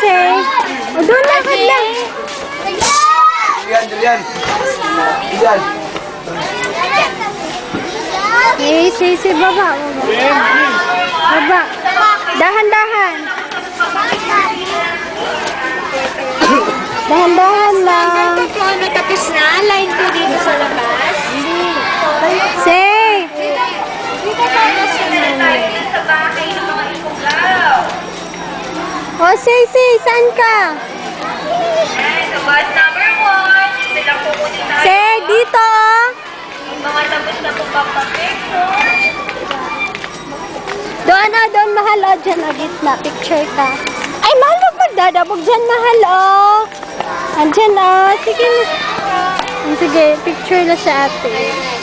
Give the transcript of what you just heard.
Say. O, doon na, lang. Julian. Say, baba. Baba. Dahan-dahan. Dahan-dahan lang. Ano, tapos na? Line ko dito sa labas? Say. O, say, saan ka? Bus number 1. Bilang kukunin na. Say, dito. Mga tapos na po papapicture. Doon, mahal. O, dyan, o, gitna. Picture ka. Ay, mahal, wag magdadabog dyan, mahal, o. Andyan, o. Sige, picture na sa ate.